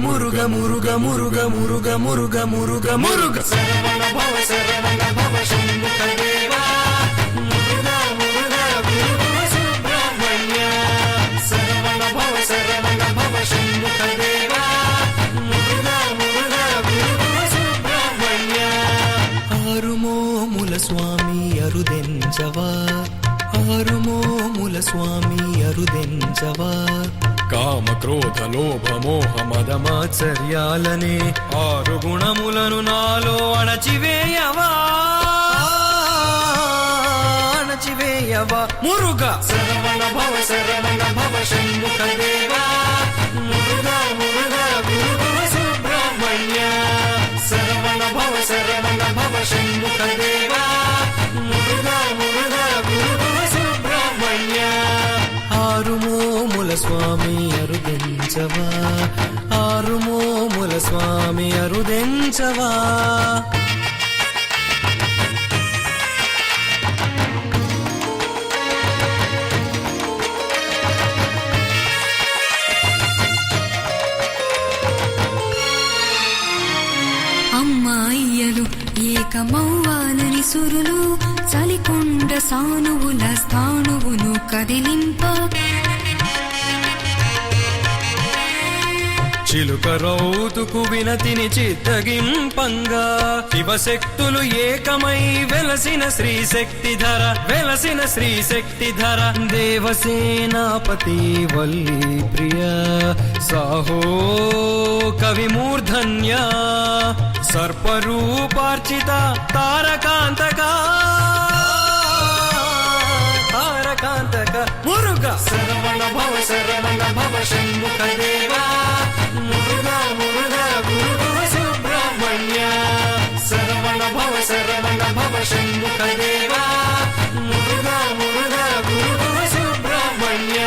మురుగ మురుగ మురుగ మురుగ మురుగ మురుగ మురుగ శరవణ భవ శంభుక దేవా మురుగ మురుగ గురు సుబ్రహ్మణ్య శరవణ భవ శంభుక దేవా మురుగ మురుగ గురు సుబ్రహ్మణ్య ఆరుమోముల స్వామి అరుదెంచవా ఆరుమోముల స్వామి అరుదెంచవా కామ క్రోధ లోభ మోహ మద మాత్సర్యాలనే ఆరు గుణములను నాలో అణచివేయవా మురుగ శరవణ భవ శంభుక దేవా మురుగ మురుగ గురు సుబ్రహ్మణ్య శరవణ భవ శంభుక దేవా మురుగ మురుగ గురు సుబ్రహ్మణ్య ఆరుమోముల స్వామి అరుదెంచవా ఆరుమోముల స్వామి అరుదెంచవా అమ్మాయియలు ఏకమవ్వాలని సురులు చలికొండ సానువుల స్థానువును కదిలింప చిలుక రౌతుకు వినతిని చిత్తగింపంగా శివశక్తులు ఏకమై వెలసిన శ్రీశక్తిధర దేవసేనాపతి వల్లి ప్రియ సాహో కవిమూర్ధన్య సర్పరూపార్చిత తారకాంతక మురుగ శరవణ భవ శంభుక దేవా మురుగ మురుగ గురు సుబ్రహ్మణ్య శరవణ భవ శంభుక దేవా మురుగ మురుగ గురు సుబ్రహ్మణ్య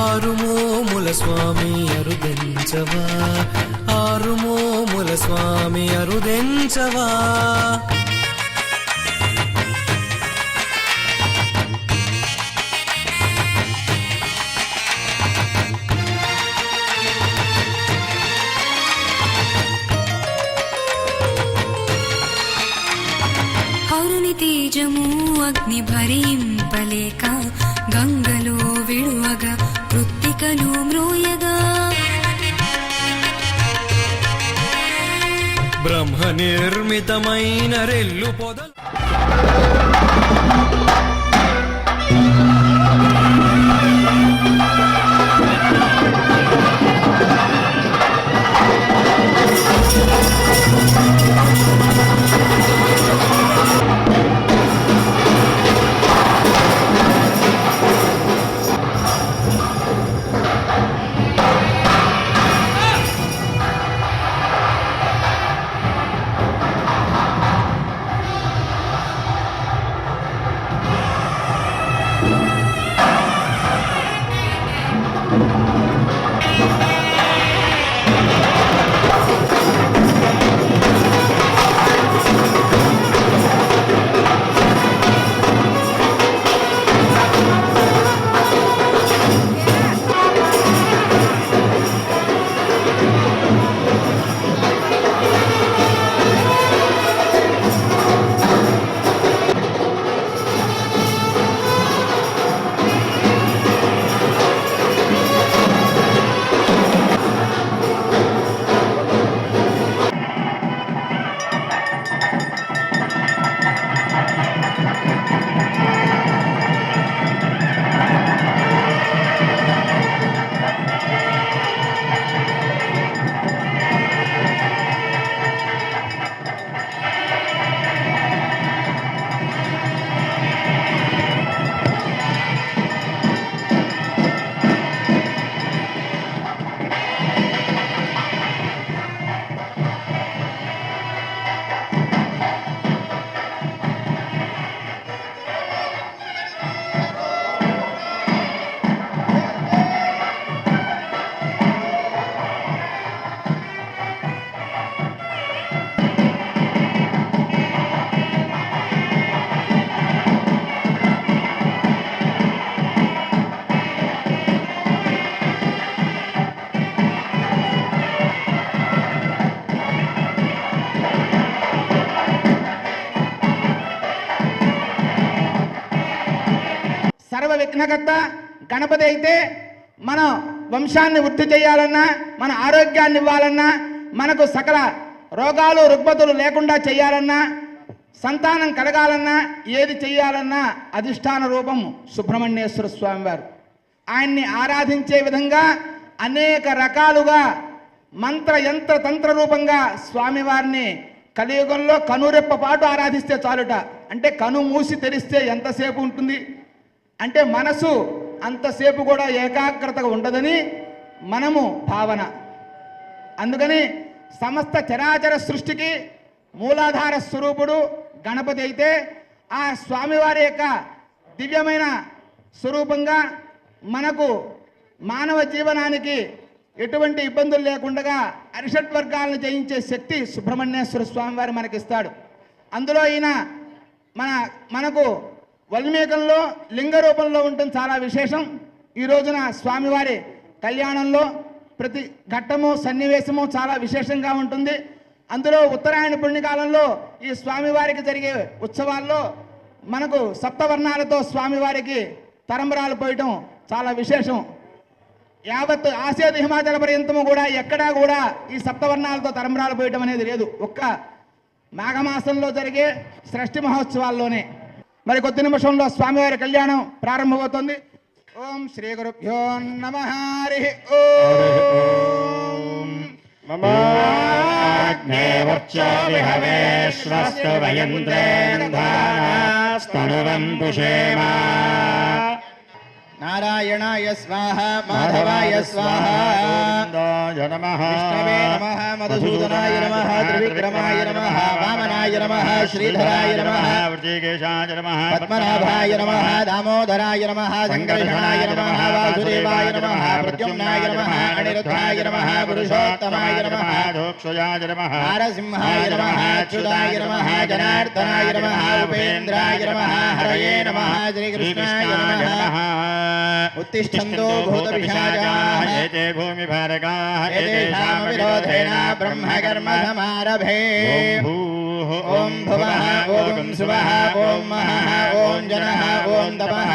ఆరుమోముల స్వామి అరుదెంచవా ఆరుమోముల స్వామి అరుదెంచవా తేజము అగ్ని భరింపలేక గంగలో విడువగా కృత్తికలు మ్రోయగా బ్రహ్మ నిర్మితమైన రెల్లు పొదలు విఘ్నకర్త గణపతి అయితే మన వంశాన్ని వృద్ధి చేయాలన్నా, మన ఆరోగ్యాన్ని ఇవ్వాలన్నా, మనకు సకల రోగాలు రుగ్మతులు లేకుండా చేయాలన్నా, సంతానం కలగాలన్నా, ఏది చేయాలన్నా అధిష్టాన రూపం సుబ్రహ్మణ్యేశ్వర స్వామి వారు. ఆయన్ని ఆరాధించే విధంగా అనేక రకాలుగా మంత్ర యంత్ర తంత్ర రూపంగా స్వామివారిని కలియుగంలో కనురెప్ప పాటు ఆరాధిస్తే చాలుట. అంటే కను మూసి తెరిస్తే ఎంతసేపు ఉంటుంది అంటే మనసు అంతసేపు కూడా ఏకాగ్రతగా ఉండదని మనము భావన. అందుకని సమస్త చరాచర సృష్టికి మూలాధార స్వరూపుడు గణపతి అయితే ఆ స్వామివారి యొక్క దివ్యమైన స్వరూపంగా మనకు మానవ జీవనానికి ఎటువంటి ఇబ్బందులు లేకుండా అరిషడ్ వర్గాలను జయించే శక్తి సుబ్రహ్మణ్యేశ్వర స్వామివారు మనకిస్తాడు. అందులో ఈయన మనకు వల్మీకంలో లింగ రూపంలో ఉండటం చాలా విశేషం. ఈ రోజున స్వామివారి కళ్యాణంలో ప్రతి ఘట్టము సన్నివేశము చాలా విశేషంగా ఉంటుంది. అందులో ఉత్తరాయణ పుణ్యకాలంలో ఈ స్వామివారికి జరిగే ఉత్సవాల్లో మనకు సప్తవర్ణాలతో స్వామివారికి తరంబరాలు పోయటం చాలా విశేషం. యావత్ ఆసేతు హిమాచల పర్యంతము కూడా ఎక్కడా కూడా ఈ సప్తవర్ణాలతో తరంబరాలు పోయటం అనేది లేదు. ఒక్క మాఘమాసంలో జరిగే షష్ఠి మహోత్సవాల్లోనే. మరి కొద్ది నిమిషంలో స్వామివారి కళ్యాణం ప్రారంభమవుతుంది. ఓం శ్రీ గురుభ్యో నమః. హరి ఓం. నారాయణాయ స్వాహ మాధవాయ స్వాహ విష్ణవే నమః మధుసూదనాయ నమః త్రివిక్రమాయ నమః వామనాయ నమః శ్రీధరాయ నమః వృషికేశాయ నమః పద్మనాభాయ నమః దామోదరాయ నమః సంకర్షణాయ నమః వాసుదేవాయ నమః ప్రద్యుమ్నాయ నమః అనిరుద్ధాయ నమః పురుషోత్తమాయ నమః దోక్షయాయ నమః నారసింహాయ నమః అచ్యుతాయ నమః జనార్దనాయ నమః ఉపేంద్రాయ నమః హరయే నమః శ్రీకృష్ణాయ నమః. उत्तिष्ठन्तो भूतपिशाचाः एते भूमिभारकाः एतेषां विरोधेन ब्रह्मकर्म समारभे. ओम भुवः ओम सुवः ओम महः ओम जनः ओम तपः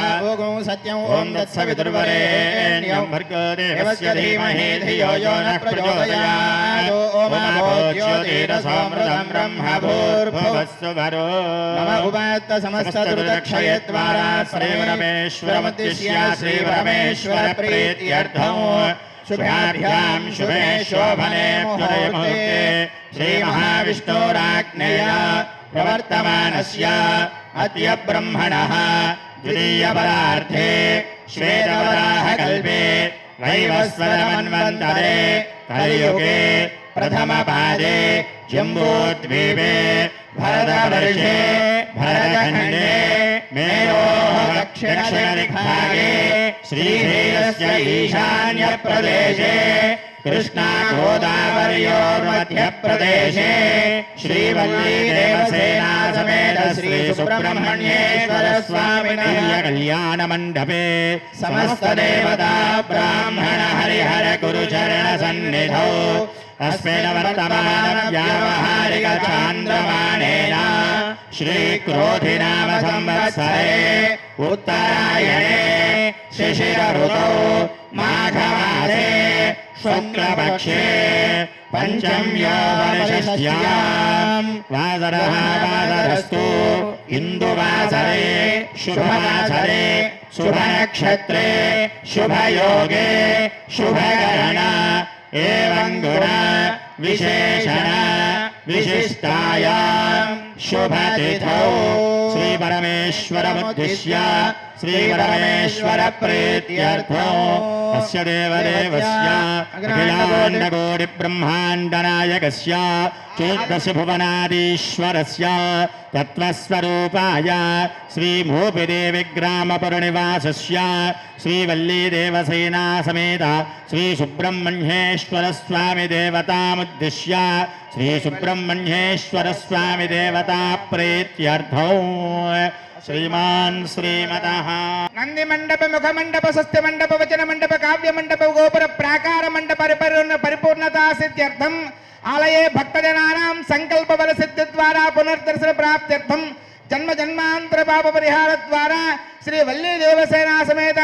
ओम सत्यं ओम तत्सवितुर्वरेण्यं भर्गो देवस्य धीमहि धियो यो नः प्रचोदयात्. ओम ज्योतिरसोमृतं ब्रह्म भूर्भुवस्सुवरो नम उपात्त समस्तदुर्दक्षये द्वारा श्रीपरमेश्वरमुद्दिश्य श्रीपरमेश्वर प्रीत्यर्थं शुभाभ्यां शुभे शोभने मुहूर्ते श्रीमहाविष्णोराज्ञया प्रवर्तमानस्य अद्य ब्रह्मणः द्वितीयपरार्धे श्वेतवराहकल्पे वैवस्वतमन्वन्तरे कलियुगे प्रथमपादे जम्बूद्वीपे भरतवर्षे भरतखण्डे मेरोः दक्षिणदिग्भागे श्रीधीरस्य ईशान्यप्रदेशे कृष्णागोदावर्योर्मध्यप्रदेशे श्रीवल्लीदेवसेना समेत श्री सुब्रह्मण्येश्वर स्वामिनः कल्याणमण्डपे समस्तदेवता ब्राह्मण हरिहर गुरुचरण सन्निधौ अस्मिन् वर्तमान व्यावहारिक चान्द्रमानेन श्रीक्रोधिनाम संवत्सरे उत्तरायणे शिशिर ऋतौ माघमासे शुक्लपक्षे पंचम्योपनिषद्यां वासरः वासरस्तु इन्दुवासरे शुभवासरे शुभनक्षत्रे शुभयोगे शुभकरण एवं गुण विशेषण विशिष्टायां शुभतिथौ श्रीपरमेश्वरमुद्दिश्य श्रीपरमेश्वरप्रीत्यर्थं अस्य देवदेवस्य अखिलाण्डकोटिब्रह्माण्डनायकस्य चतुर्दशभुवनाधीश्वरस्य तत्त्वस्वरूपाय श्रीमूपिदेविग्रामपुरनिवासस्य श्रीवल्लीदेवसेना समेत श्रीसुब्रह्मण्येश्वरस्वामि देवतामुद्दिश्य श्रीसुब्रह्मण्येश्वरस्वामि देवता प्रीत्यर्थं श्रीमान् श्रीमतः नंदी मंडप मुख मंडप सस्ते मंडप वचन मंडप काव्य मंडप गोपुर प्राकार मंडप परिपूर्णता सिद्ध्यर्थम आलये भक्तजनानां संकल्प बल सिद्धि द्वारा पुनर्दर्शन प्राप्त्यर्थम జన్మ జన్మాంతర పాప పరిహార ద్వారా శ్రీ వల్లీ దేవసేనా సమేత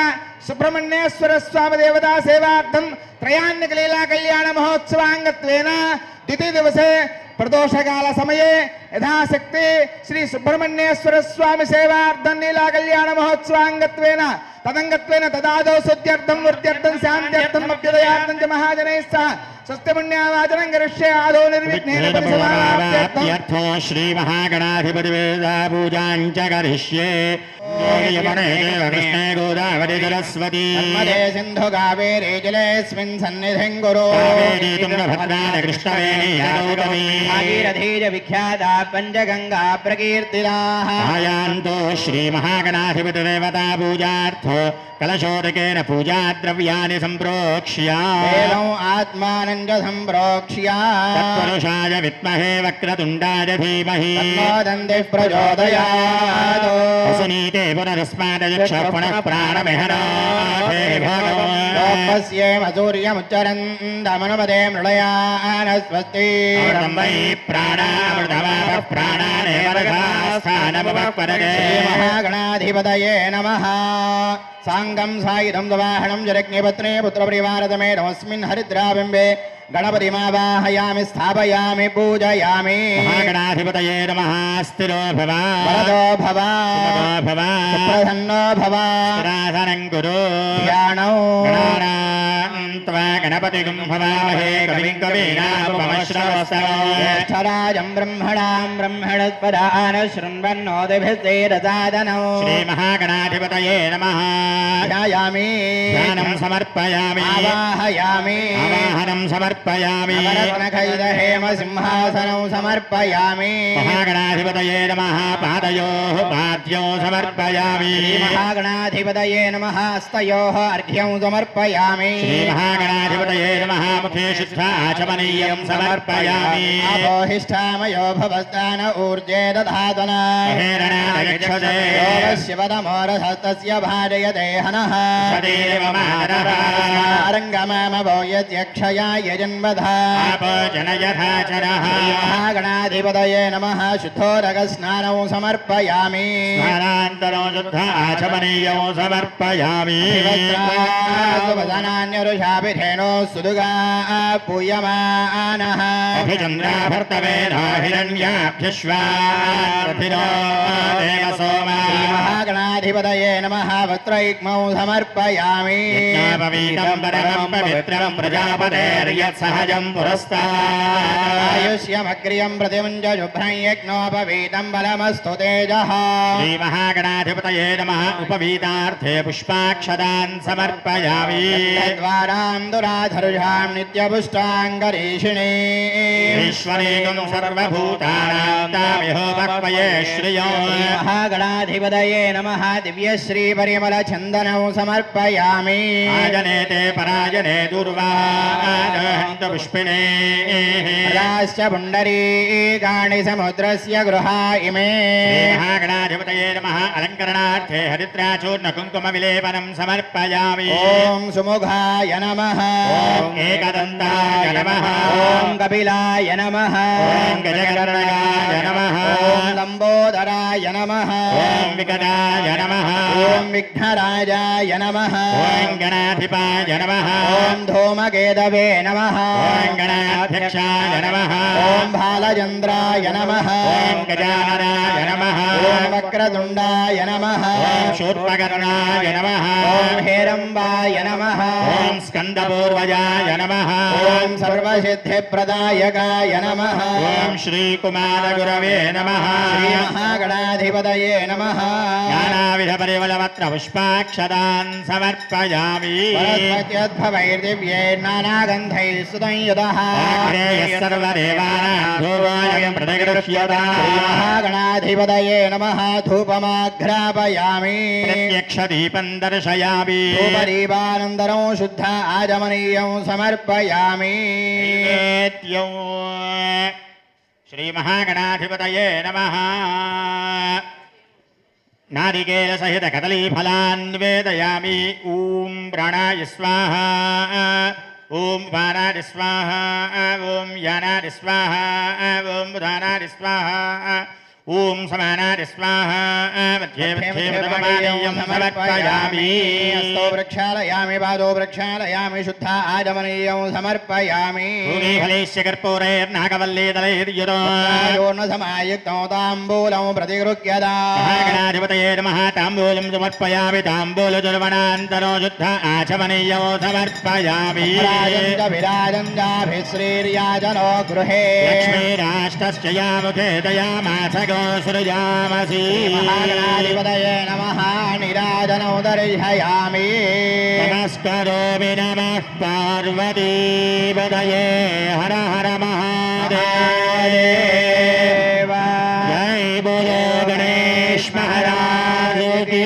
సుబ్రహ్మణ్యేశ్వర స్వామి దేవతా సేవార్థం త్రయాన్నిక లీలా కళ్యాణ మహోత్సవాంగత్వేన ద్వితీయ దివసే ప్రదోషకాల సమయే యథాశక్తి శ్రీ సుబ్రహ్మణ్యేశ్వర స్వామి సేవార్థం లీలా కళ్యాణ మహోత్సవాంగత్వేన తదంగత్వేన తదాదౌ శుద్ధ్యర్థం వృత్త్యర్థం శాంత్యర్థం అభ్యుదయార్థం చ మహాజనైః సహ స్వస్తి పుణ్యావాచనం కరిష్యే ఆదో నిర్విఘ్నేన పరిసమాప్త్యర్థం శ్రీ మహాగణాధిపతి వేదా పూజాం చ కరిష్యే కృష్ణే గోదావరి సరస్వతి నర్మదే సింధు కావేరీ జలేస్మిన్ సన్నిధిం కురు భాగీరథీజ విఖ్యాత పంచగంగా ప్రకీర్తితాః ఆయాంతో శ్రీ మహాగణాధిపతి దేవతా పూజార్థో కలశోదకేన పూజా ద్రవ్యాన్ని సంప్రోక్ష్య ఏవం ఆత్మానం చ సంప్రోక్ష్య తత్పురుషాయ విద్మహే వక్రతుండాయ ధీమహి తన్నోదంతి ప్రచోదయాత్ సునీతే పునరస్మాదయక్ష పునః ప్రాణమిహనాథే భగవాన్ పశ్యేమ సూర్యముచ్చరందమనుమదే మృళయాన స్వస్తి వై ప్రాణామృతమాప ప్రాణానేవరఘాస్థానముపపరగే మహాగణాధిపతయే నమః సాంగం సాయుధం దవాహనం జరగ్నిపత్నే పుత్రపరివారతమేనమస్మిన్ హరిద్రాబింబే గణపతిమావాహయామి స్థాపయామి పూజయామి మహాగణాధిపతయే నమః స్థిరో భవ వరదో భవ భవ ప్రసన్నో భవ రాధనం కురు ధ్యానౌ త్వా గణపతిగం భవామహే కవిం కవీనాముపమశ్రవస్తవం జ్యేష్ఠరాజం బ్రహ్మణాం బ్రహ్మణస్పదాన శృణ్వన్నోదిభిర్సేదసాదనౌ శ్రీ మహాగణాధిపతయే నమః ధ్యాయామి ధ్యానం సమర్పయామి ఆవాహయామి ఆవాహనం సమర్పయామి నవరత్నఖైదహేమ సింహాసనం సమర్పయామి మహాగణాధిపతయే నమః పాదయోః పాద్యౌ సమర్పయామి మహాగణాధిపతయే నమః హస్తయోః అర్ఘ్యం సమర్పయామి శ్రీ మహాగణాధిపతయే నమః ముఖే శుద్ధ ఆచమనీయం సమర్పయామి అపోహిష్టామయో భవస్థాన ఊర్జే దధాతన హేరణాగచ్చతే శివతమోరహస్తస్య భారయతే హనః సదేవ మాతరః రంగమామవో యద్యక్షయాయ జన్మధా ఆపోజనయథాచరః మహాగణాధిపతయే నమః శుద్ధోదకస్నానౌ సమర్పయామి స్నానాంతరో శుద్ధ ఆచమనీయం సమర్పయామి వదనాన్యరుషాభిధేనో సుదుగా పూయమానః అభిచంద్రాభర్తవేదో హిరణ్యాభ్యశ్వాభిరో దేవ సోమా మహాగణాధిపతయే నమః వత్రైక్మౌ సమర్పయామి యజ్ఞాపవీతం పరమం పవిత్రం ప్రజాపతేర్యత్సహజం పురస్తాద్ ఆయుష్యమగ్రియం ప్రతిముంజ శుభ్రం యజ్ఞోపవీతం బలమస్తు తేజః శ్రీ మహాగణాధిపతయే నమః ఉపవీతార్థే పుష్పాక్షదాన్ సమర్పయామి ద్వారాం దురాధరుషాం నిత్యపుష్టాంగరీషిణే ఈశ్వరేకం సర్వభూతానాం తామిహోపక్వయే శ్రియో మహాగణాధిపతయే నమః దివ్యశ్రీ పరిమళ చందనం సమర్పయామి ఆజనేతే పరాజనే దుర్వాహంత పుష్పిణే రాశ్చ పుండరీకాణి సముద్రస్య గృహా ఇమే మహాగణాధిపతయే నమః అలంకరణార్థే హరిద్రాచూర్ణ కుంకుమ విలేపనం సమర్పయామి ఓం సుముఖాయ నమః ఓం ఏకదంతాయ నమః ఓం కపిలాయ నమః ఓం గజకర్ణకాయ నమః ఓం లంబోదరాయ నమః ఓం వికటాయ నమః ఓం విఘ్నరాజాయ నమః ఓం గణాధిపాయ నమః ఓం ధూమకేతవే నమః ఓం గణాధ్యక్షాయ నమః ఓం బాలచంద్రాయ నమః ఓం గజాననాయ నమః ఓం వక్రతుండాయ నమః ఓం శూర్పకర్ణాయ నమః ఓం హేరంబాయ నమః ఓం స్కందపూర్వజాయ నమః ఓం సర్వసిద్ధిప్రదాయకాయ నమః ఓం శ్రీకుమారగురవే నమః శ్రీ మహాగణాధిపతయే నమః నానావిధ పరిమళపత్ర పుష్పాక్షదాన్ సమర్పయామి వరద్వత్యద్భవైర్దివ్యైర్నానాగంధైः సుతంయుధः సర్వదేవానాం ధూపోయం ప్రతిగృహ్యతా మహాగణాధిపతయే నమః ధూపమాఘ్రాపయామి ప్రత్యక్షదీపం దర్శయామి ధూపదీపానంతరం శుద్ధ ఆచమనీయం సమర్పయామి నైవేద్యం శ్రీమహాగణాధిపతయే నమః నారికేల సహిత కదలీఫలాన్ నివేదయామి ఓం ప్రాణాయ స్వాహ ఓం వారాయ స్వాహ ఓం యానాయ స్వాహ ఓం ఉదానాయ స్వాహ ఓం సమానాది స్వాహా మధ్యే మధ్యే మృతమానీయం సమర్పయామి హస్తో ప్రక్షాళయామి పాదో ప్రక్షాళయామి శుద్ధ ఆచమనీయం సమర్పయామి ఫలేశ్య కర్పూరైర్నాగవల్లీదలైర్యుదో యోర్ణ సమాయుక్తం తాంబూలం ప్రతిగృహ్యదా మహాగణాధిపతయే నమః తాంబూలం సమర్పయామి తాంబూలదుర్వణాంతరో శుద్ధ ఆచమనీయం సమర్పయామి విరాజంగాభిశ్రీర్యాజనో గృహే లక్ష్మీరాష్ట్రస్య యాముఖే దయామాస గోసృజామసి మహాగణాధిపతయే నమః నీరాజనౌ దర్శయామి నమస్కరోమి నమః పార్వతీపతయే హర హర మహాదేవ జై బోలో గణేష్ మహారాజ్ కీ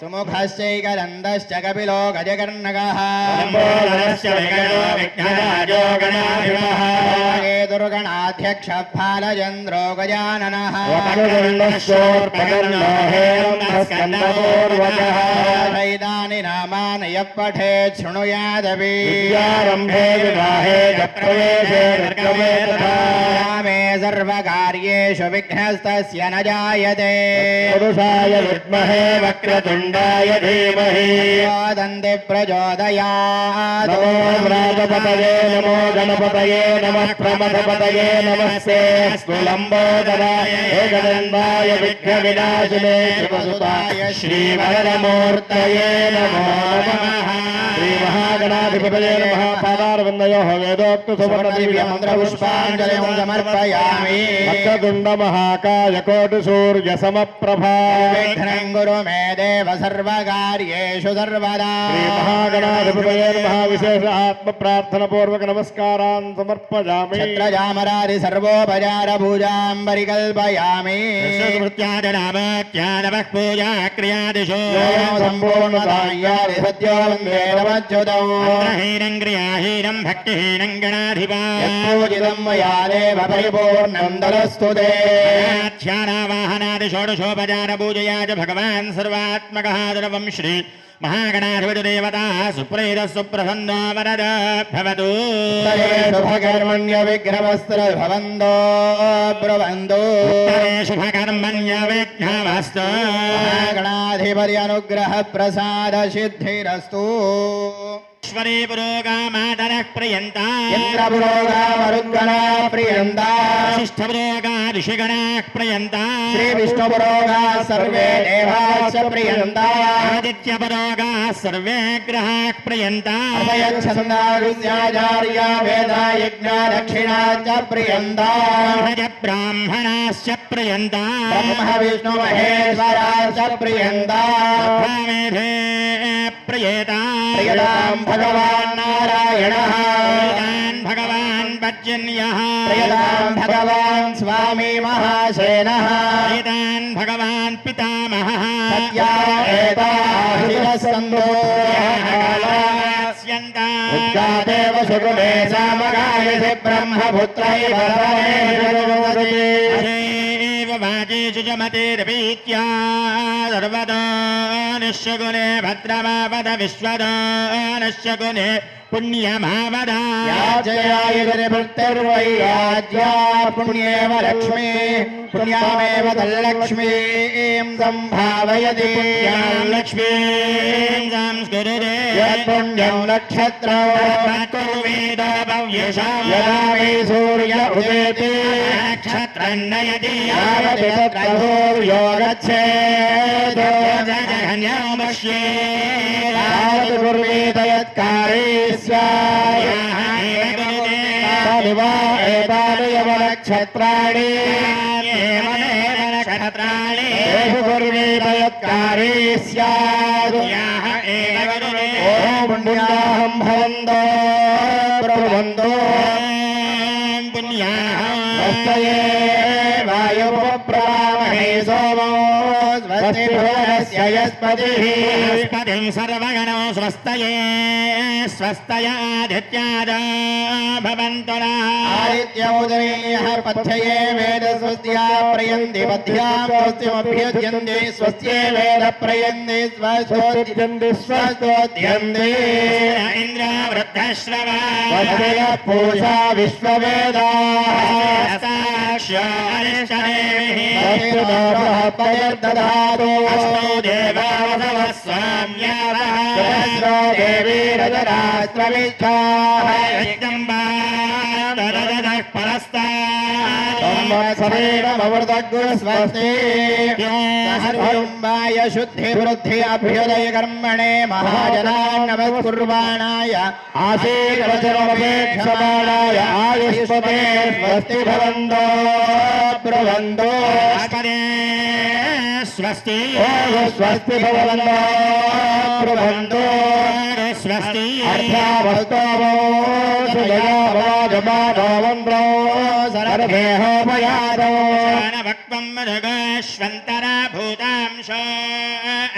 సుముఖశ్చైకదందశ్చ కపిలో గజకర్ణకః లంబోదరస్య విఘ్నో విఘ్నరాజో గణాధిపః దుర్గణాధ్యక్ష ఫాలచంద్రో గజాననః వకర్ణశూర్పకర్ణో హేరంబస్కందపూర్వకః వైదాని నామాని యః పఠేత్ శృణుయాదపి విద్యారంభే వివాహే చ ప్రవేశే నిర్గమే తథా రామే సర్వకార్యేషు విఘ్నస్తస్య న జాయతే పురుషాయ విద్మహే వక్రతుండాయ ధీమహి వదంతి ప్రచోదయాత్ నమో వ్రాజపతయే నమో గణపతయే నమః ప్రమథపతయే నమస్తే లంబోదరాయ ఏకదండాయ విఘ్న వినాశినే త్రిపుసుతాయ శ్రీవరదమూర్తయే నమో నమః శ్రీ మహాగణాధిపతయే నమః పాదారవిందయో వేదోక్త సువర్ణ దివ్య మంత్రపుష్పాంజలిం సమర్పయామి వక్రతుండ మహాకాయ కోటి సూర్య సమప్రభా విఘ్నం కురు మే దేవ సర్వకార్యేషు సర్వదా శ్రీ మహాగణాధిపతయే నమః విశేష ఆత్మ ప్రార్థన పూర్వక నమస్కారాన్ సమర్పయామి ఛత్రజామరాది సర్వోపచార పూజాం పరికల్పయామి స్మృత్యాదనామత్యానవః పూజా క్రియాదిషు సంపూర్ణతాయాది సత్యో వందే నమచ్యుతం హీనం క్రియాహీనం భక్తిహీనం గణాధిపా పూజితం మయా దేవ పరిపూర్ణం దరస్తు తే ధ్యానావాహనాది షోడశోపచార పూజయా చ భగవాన్ సర్వాత్మకః ద్రవం శ్రీ మహాగణాధిపతిదేవతా సుప్రీత సుప్రసన్నో వరద భవతు శుభకర్మణ్య విఘ్నవస్త్ర భవందో బ్రువందో శుభకర్మణ్య విఘ్నమస్తు గణాధిపతి అనుగ్రహ ప్రసాద సిద్ధిరస్తు ఈశ్వరీ పురోగామాదరః ప్రియంతా ఇంద్రపురోగా మరుద్గణా ప్రియంతా వశిష్ఠ పురోగా ఋషిగణాః ప్రియంతా శ్రీ విష్ణుపురోగా సర్వే దేవాశ్చ ప్రియంతా ఆదిత్య పురోగా సర్వే గ్రహాః ప్రియంతా అభయఛందాచార్య వేద యజ్ఞ దక్షిణా చ ప్రియంతా బ్రాహ్మణాశ్చ ప్రియంతా బ్రహ్మ విష్ణు మహేశ్వరాశ్చ ప్రియంతా బ్రహ్మేధే ప్రియేతా ప్రియతాం భగవాన్ నారాయణః ప్రియతాన్ భగవాన్ పర్జన్యః ప్రియతాం భగవాన్ స్వామి మహాసేనః ప్రియతాన్ భగవాన్ పితామహః సత్యా ఏతాహిరస్కందో ఉద్గాదేవ శుకులే సామగాయసి బ్రహ్మపుత్రైవ వాచేషు చ మతిర్పీత్యా సర్వదో నిశ్శకునే భద్రమావద విశ్వదో నిశ్శకునే పుణ్యమావద యాజయాయుర్వైరాజ్యా పుణ్యేవ లక్ష్మీ పుణ్యామేవ తల్లక్ష్మీం సంభావయతి పుణ్యాం లక్ష్మీం సంస్కురుతే పుణ్యం నక్షత్రం కుర్వేద భవ్యశాం యదా వై సూర్య ఉదేతి నక్షత్రం నయతి యావతి తత్ర సూర్యో గచ్ఛేత్ యావతి కుర్వీత యత్కారీ స్యాత్ తాని వా ఏతాని యవ నక్షత్రాణి తేషు కుర్వీత యత్కారీ స్యాత్ ఓం పుణ్యాహం భవంతో బ్రువంతో స్వస్తయే వాయుః ప్రవామహే సోమో స్వస్తి భువనः देवस्य यस्पतिः बृहस्पतिं सर्वगणो स्वस्तये स्वस्तयादित्यादो भवन्तु नः आदित्योदयः पथ्यये वेद स्वस्त्या प्रयन्ति पथ्यां स्वस्तिमभ्युज्यन्ते स्वस्त्ये वेद प्रयन्ति स्वस्त्योद्यन्ते स्वस्त्योद्यन्ते इन्द्र वृद्धश्रवा वसुदेव पूषा विश्ववेदाः बृहस्पतिर्दधातु अस्तु देवावसवः स्वाम्यावः सहस्रो देवी रजरास्त्रविच्छाः यज्ञम्बादरजः परस्तात् संवत्सरेणमवृतग् स्वस्ति सहस्रुम्बाय शुद्धिवृद्धि अभ्युदय कर्मणे महाजनान् नमस्कुर्वाणाय आशीर्वचनमपेक्षमाणाय आयुष्पते स्वस्ति भवन्तो ब्रुवन्तो स्वस्ति स्वस्ति भवन्तो ब्रुवन्तो स्वस्ति अर्थावस्तवो सुजयावाजमानो मन्त्रो सर्वेहोपयादो वक्वं मधुगश्वन्तरा भूतांश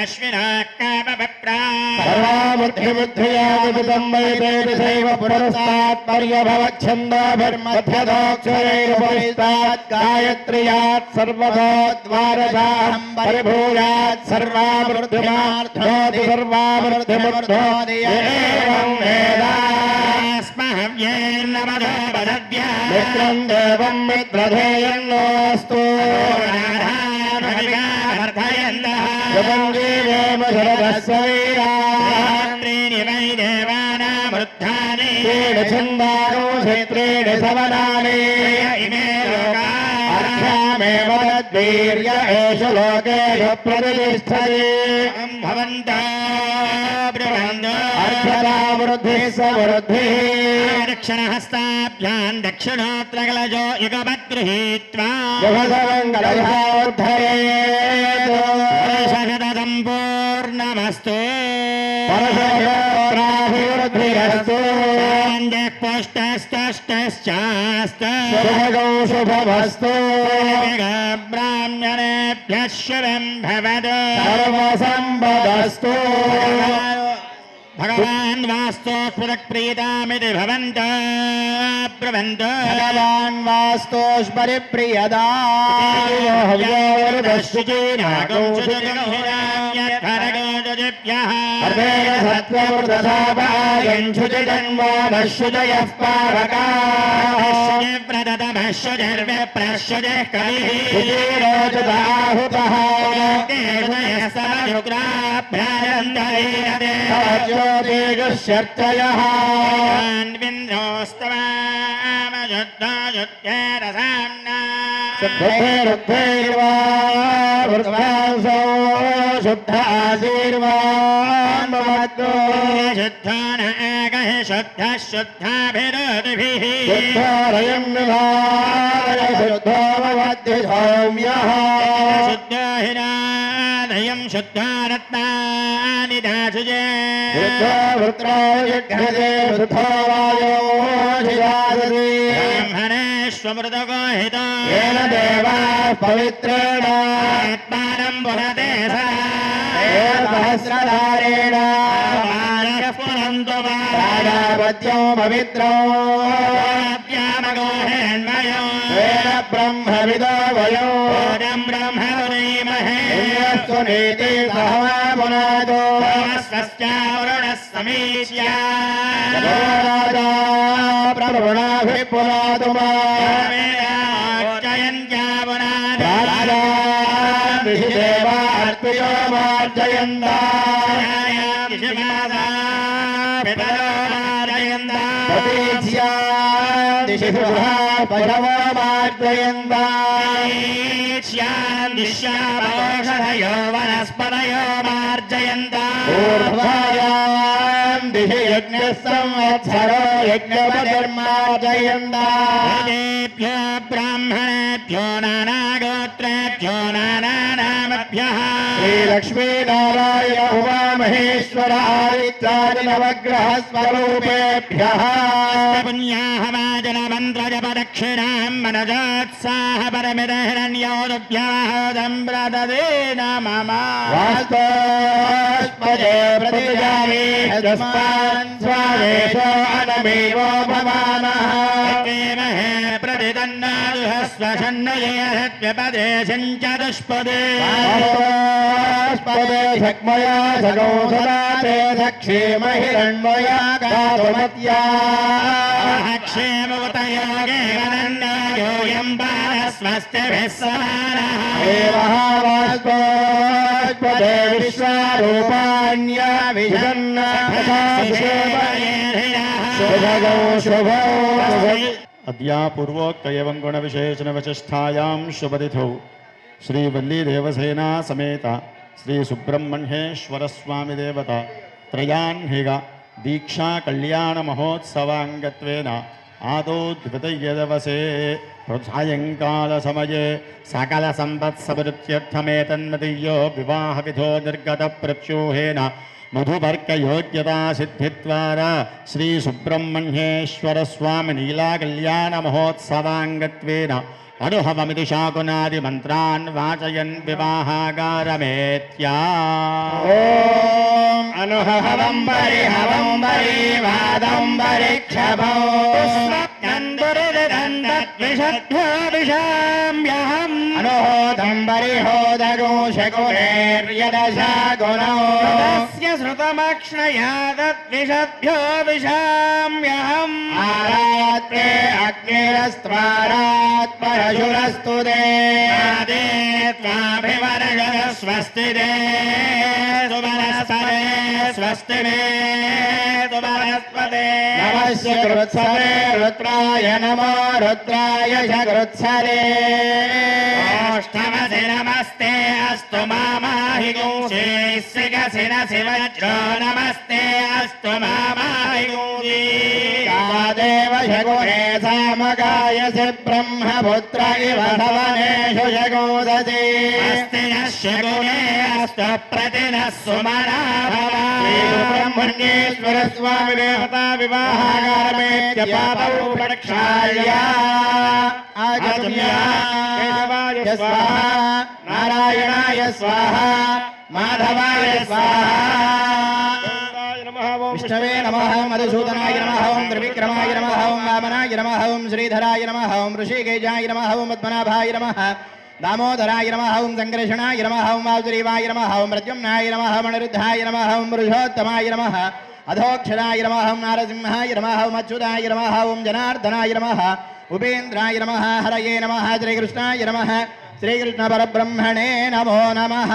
अश्विना कामपप्रा सर्वामुद्धिमुद्धियामुदितं वैदेशैव पुरस्तात् पर्यभवच्छन्दोभिर्मध्यदोक्षरैरुपरिस्तात् गायत्र्यात् सर्वतोद्वारशाहं परिभूयात् सर्वामृद्धिमार्थोऽधि सर्वामृद्धिमूर्धोऽधि एवं वेदास्महव्यैर्नमदोपदद्य मित्रं देवं मित्रधेयन्नोऽस्तु जपं जीवेम शरदस्य वीराः त्रीणि वै देवानामृद्धानि छन्दानो क्षेत्रेण सवनानि इमे लोकाः अर्घ्यामेव तद्वीर्य एष लोकेषु प्रतिष्ठति भवन्तः ब्रुवन्तु अर्घ्यता वृद्धिः समृद्धिः दक्षिणहस्ताभ्यां दक्षिणोत्रकलजो युगपद्गृहीत्वा शुभसमङ्गलयोद्धरेत् शततं पूर्णमस्तु परशोभिवृद्धिरस्तु पुष्टस्तश्चास्त शुभगौ शुभमस्तु ब्राह्मणेभ्यः शुभं भवतु सर्वसम्पदस्तु भगवान् वास्तु स्फुरक्प्रीतामिति भवन्तः ब्रुवन्तु भगवान् वास्तोष्परिप्रियदा सत्यमृतसापायञ्छुजन्वानश्रुजयः पावकाः व्रतमश्रुजर्व्यप्रश्रुजः कविः रोचताहुतः ज्योतिर्षर्चयः शुद्धैरुद्धैर्वा वृद्धांसो शुद्ध आशीर्वान् भवतु शुद्धो न एकः शुद्धः शुद्धाभिरोधिभिः शुद्धोरयं निधाय शुद्धो भवति सौम्यः शुद्धो हिरादयं शुद्धो रत्नानि दाशुजे शुद्धो वृत्रो युध्यते शुद्धो वायो शिरादति ब्राह्मणेष्वमृतगोहितो येन देवाः पवित्रेण आत्मानं पुनते येन सहस्रधारेण पुनन्तो राजापत्यो पवित्रो वाद्यामगोहेन्मयो वेद ब्रह्मविदो वयो ब्रह्मणीमहे सुनीति सहवा पुनादो स्वस्यावरुणः समीक्ष्य राजा प्रभुणाभिपुनादु राजा ऋषिदेवार्पयो मार्जयन्ता प्रतीच्या दिशि पशवो मार्जयन्ता दिश्यामोषधयो वनस्पतयो मार्जयन्ता ऊर्ध्वायां दिशि यज्ञः संवत्सरो यज्ञपतिर्मार्जयन्ता वेदेभ्यो ब्राह्मणेभ्यो नानागोत्रेभ्यो नानानामभ्यः श्रीलक्ष्मीनारायण उमामहेश्वर आदित्यादि नवग्रह स्वरूपेभ्यः पुण्याहवाचन मन्त्रजप दक्षिणां मनजोत्साह परमिदहिरण्योदभ्यवहोदं प्रददे नमः वास्तोष्पदे प्रतिजामि यस्मान् स्वादेशो अनमेवो भवामः देमहे प्रतिदन्नादुहस्वशन्नये हत्यपदे सिञ्चदुष्पदे वास्तोष्पदे शक्मया सगो सदा ते दक्षेमहिरण्मया गातुमत्या क्षेमवतयोगे वदन्नायोऽयं बालस्वस्तिभिः समानः देवः वास्तोष्पदे विश्वारूपाण्या विजन्नशुभगौ अद्या पूर्वोक्त एवं गुणविशेषणवचिष्ठायां शुभतिथौ श्रीवल्लीदेवसेना समेत श्रीसुब्रह्मण्येश्वरस्वामिदेवता त्रयाह्निग दीक्षा कल्याण महोत्सवांगत्वेन आदौ द्वितीयदिवसे सायंकालसमये सकल संपत्समृत्यर्थमेतन्मदीयो विवाहविधो निर्गतप्रत्यूहेन मधुपर्कयोग्यता सिद्धिद्वारा श्रीसुब्रह्मण्येश्वरस्वामि लीलाकल्याण महोत्सवांगत्वेन अनुहवमिति शाकुनादिमन्त्रान् वाचयन् विवाहागारमेत्या ॐ अनुहवम्बरि हवम्बरि वादम्बरि क्षभो स्वप्नन्दुरिदन्दद्विषद्भ्यो विशाम्यहम् अनुहोदम्बरि होदगो शकुनेर्यदशागुणो तस्य श्रुतमक्ष्णया तद्विषद्भ्यो विशाम्यहम् आरात्रे अग्निरस्त्वारात् परशुरस्तु दे त्वाभिवर्षद स्वस्ति दे सुवनस्पते स्वस्ति मे सुवनस्पते नमस्य कृत्सरे रुद्राय नमो रुद्राय च कृत्सरे ओष्ठमसि नमस्ते अस्तु मामाहि गुंसि शिखसि वज्रो नमस्ते अस्तु मामाहि गुंसि कादेव शकुने सामगायसि ब्रह्मपुत्र इव सवनेषु शकुदसि अस्ति नः शकुने अस्तु प्रतिनः सुमना भव ब्रह्मण्येश्वरस्वामि देवता विवाहागारमेत्य पादौ प्रक्षाल्य आगम्य केशवाय स्वाहा नारायणाय स्वाहा माधवाय स्वाहा विष्णवे नमः मधुसूदनाय नमः ओं त्रिविक्रमाय नमः ओं वामनाय नमः ओं श्रीधराय नमः ओं ऋषिकेशाय नमः ओं पद्मनाभाय नमः दामोदराय नमः ओं संकर्षणाय नमः ओं वासुदेवाय नमः ओं प्रद्युम्नाय नमः मणिरुद्धाय नमः ओं पुरुषोत्तमाय नमः अधोक्षराय नमः ओं नारसिंहाय नमः ओं अच्युताय नमः ओं जनार्दनाय नमः उपेन्द्राय नमः हरये नमः श्रीकृष्णाय नमः श्रीकृष्णपरब्रह्मणे नमो नमः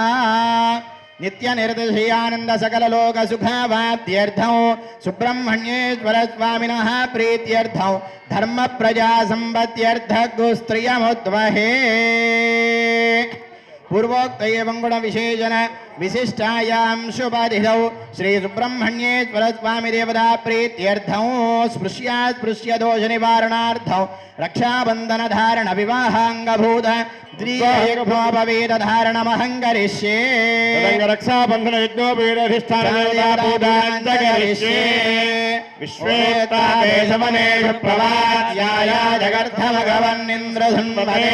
नित्य निर्दशीयानंद सकल लोक सुखावाप्त्यर्थं सुब्रह्मण्येश्वर स्वामिनः प्रीत्यर्थं धर्म प्रजा संपत्त्यर्थ गुस्त्रियमुद्वहे पूर्वोक्त एवं गुण विशेषण विशिष्टायां शुभतिथौ श्री सुब्रह्मण्येश्वर स्वामी देवता प्रीत्यर्थं स्पृश्य दोष निवारणार्थं रक्षाबंधन धारण विवाहांगभूत द्वियोपवेद धारणमहं करिष्ये रक्षाबंधन यज्ञोपवीताधिष्ठान विश्वेतादेशवनेषु प्रवाद्याय जगर्थमघवन्निन्द्रधन्वते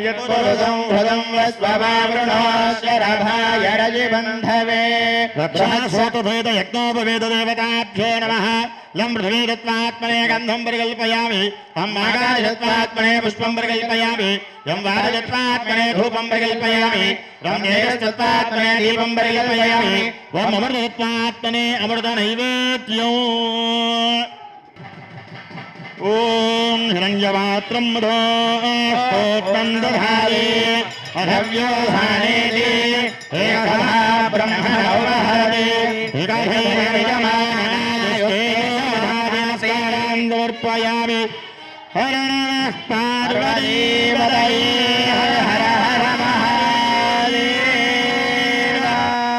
यत्पुरुषं हृदं वस्ववावृणोश्चरभाय रजिबन्धवे रक्षास्वतभेद यज्ञोपवेद देवताभ्यो नमः लं पृथ्वीदत्वात्मने गन्धं परिकल्पयामि हम आकाशत्वात्मने पुष्पं परिकल्पयामि यं वायुदत्वात्मने धूपं परिकल्पयामि रं तेजस्तत्वात्मने दीपं परिकल्पयामि वं अमृतत्वात्मने अमृतनैवेद्यम् ओम हिरण्यपात्रं मधोष्टोत्रं दधारे अधव्योधानेति एकः ब्रह्मणोहरे समर्पयामि हर नमः पार्वतीपतये हर हर हर महादेव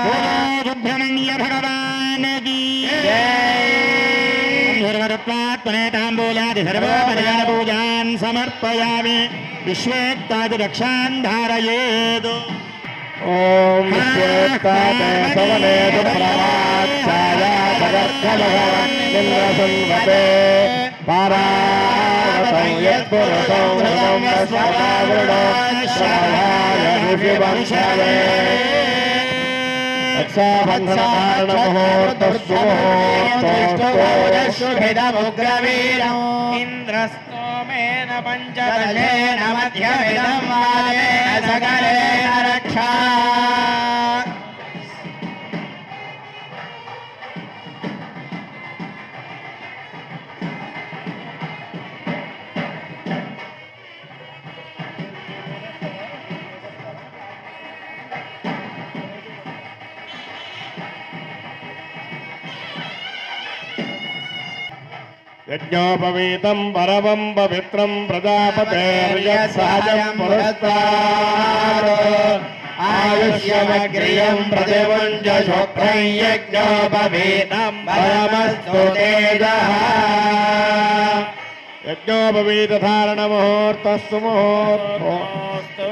बोलो सुब्रह्मण्य भगवान की सर्वतत्त्वात्मने ताम्बूलादि सर्वोपचारपूजान् समर्पयामि विश्वेत्तादि रक्षान् धारयेत् ओम विश्वेत्तादे सवनेतु प्रवाच्छाया जगद्धभगवन्निन्द्रसंवते పారావతం యత్పురుషో హృదం యస్వరావృణో శ్రవణాయ ఋషివంశవే రక్షాబంధనకారణముహూర్తోగ్రవీరం ఇంద్రస్తోమేన పంచదశేన మధ్యమిదం వాదేన సకలేన రక్షా యజ్ఞోపవీతం పరమం పవిత్రం ప్రజాపతేర్యత్సహజం పురస్తాత్ ఆయుష్యమగ్రియం ప్రతిముంచ శుక్రం యజ్ఞోపవీతం పరమస్తు తేజః యజ్ఞోపవీతధారణ ముహూర్తస్సు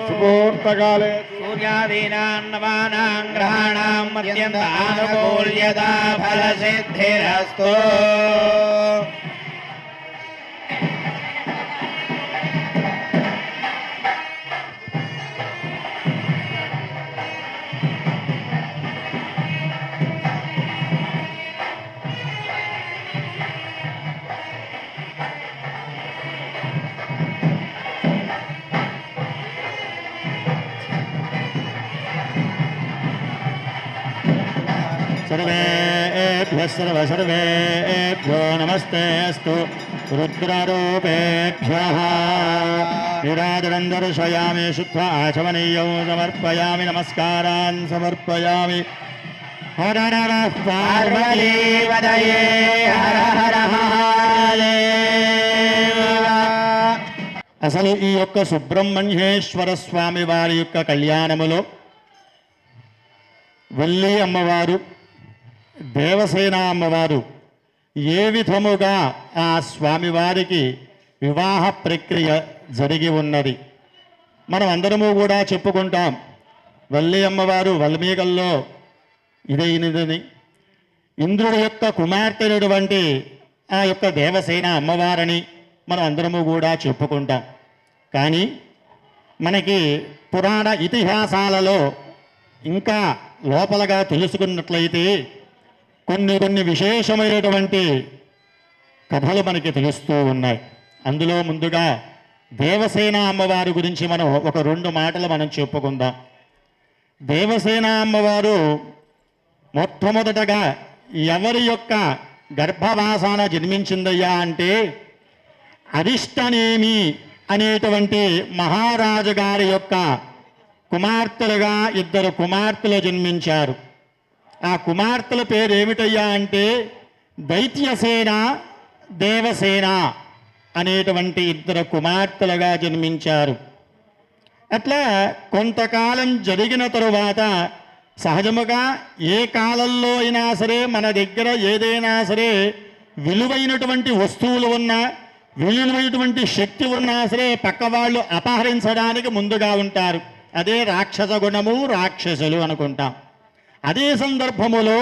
సుముహూర్తకాలే సూర్యాదీనాన్నవానాం గ్రహాణాం అత్యంతానుకూల్యతా ఫలసిద్ధిరస్తు सर्वेभ्यो नमस्तेऽस्तु रुद्ररूपेभ्यः निराजनं दर्शयामि शुद्ध्वा आचमनीयं समर्पयामि नमस्कारान् समर्पयामि हर नमः पार्वतीपतये हर हर महादेव అసలు ఈ యొక్క సుబ్రహ్మణ్యేశ్వర స్వామి వారి యొక్క కళ్యాణములో వల్లి అమ్మవారు దేవసేన అమ్మవారు ఏ విధముగా ఆ స్వామివారికి వివాహ ప్రక్రియ జరిగి ఉన్నది మనం అందరము కూడా చెప్పుకుంటాం. వల్లి అమ్మవారు వల్మీకల్లో ఇదైనదని, ఇంద్రుడి యొక్క కుమార్తెనటువంటి ఆ యొక్క దేవసేన అమ్మవారని మనం అందరము కూడా చెప్పుకుంటాం. కానీ మనకి పురాణ ఇతిహాసాలలో ఇంకా లోపలగా తెలుసుకున్నట్లయితే కొన్ని విశేషమైనటువంటి కథలు మనకి తెలుస్తూ ఉన్నాయి. అందులో ముందుగా దేవసేన అమ్మవారి గురించి మనం ఒక 2 మాటలు మనం చెప్పుకుందాం. దేవసేన అమ్మవారు మొట్టమొదటగా ఎవరి యొక్క గర్భవాసాన జన్మించిందయ్యా అంటే అరిష్టనేమి అనేటువంటి మహారాజు గారి యొక్క కుమార్తెలుగా 2 కుమార్తెలు జన్మించారు. ఆ కుమార్తెల పేరు ఏమిటయ్యా అంటే దైత్యసేన, దేవసేన అనేటువంటి 2 కుమార్తెలుగా జన్మించారు. అట్లా కొంతకాలం జరిగిన తరువాత సహజముగా ఏ కాలంలో అయినా సరే మన దగ్గర ఏదైనా సరే విలువైనటువంటి వస్తువులు ఉన్నా, విలువైనటువంటి శక్తి ఉన్నా సరే పక్క వాళ్ళు అపహరించడానికి ముందుగా ఉంటారు. అదే రాక్షస గుణము, రాక్షసులు అనుకుంటాం. అదే సందర్భములో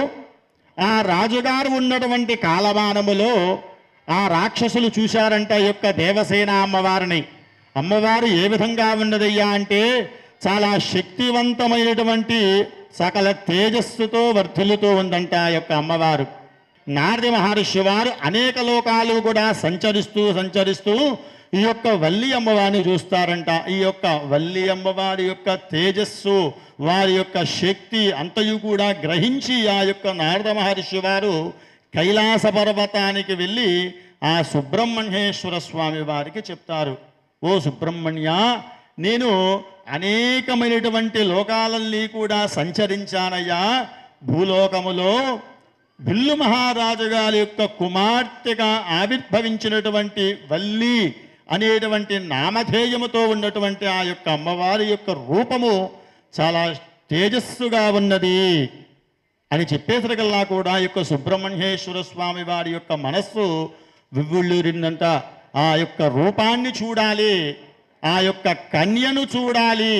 ఆ రాజుగారు ఉన్నటువంటి కాలమానములో ఆ రాక్షసులు చూశారంట ఈ యొక్క దేవసేన అమ్మవారిని. అమ్మవారు ఏ విధంగా ఉన్నదయ్యా అంటే చాలా శక్తివంతమైనటువంటి సకల తేజస్సుతో వర్ధిల్లుతూ ఉందంట ఆ యొక్క అమ్మవారు. నారద మహర్షి వారు అనేక లోకాలు కూడా సంచరిస్తూ ఈ యొక్క వల్లి అమ్మవారిని చూస్తారంట. ఈ యొక్క వల్లి అమ్మవారి యొక్క తేజస్సు, వారి యొక్క శక్తి అంతయు కూడా గ్రహించి ఆ యొక్క నారద మహర్షి వారు కైలాస పర్వతానికి వెళ్ళి ఆ సుబ్రహ్మణ్యేశ్వర స్వామి వారికి చెప్తారు, ఓ సుబ్రహ్మణ్య, నేను అనేకమైనటువంటి లోకాలన్నీ కూడా సంచరించానయ్యా. భూలోకములో బిల్లు మహారాజు గారి యొక్క కుమార్తెగా ఆవిర్భవించినటువంటి వల్లి అనేటువంటి నామధేయముతో ఉన్నటువంటి ఆ యొక్క అమ్మవారి యొక్క రూపము చాలా తేజస్సుగా ఉన్నది అని చెప్పేసరికల్లా కూడా ఈ యొక్క సుబ్రహ్మణ్యేశ్వర స్వామి వారి యొక్క మనస్సు వివ్వుళ్ళూరిందంట. ఆ యొక్క రూపాన్ని చూడాలి, ఆ యొక్క కన్యను చూడాలి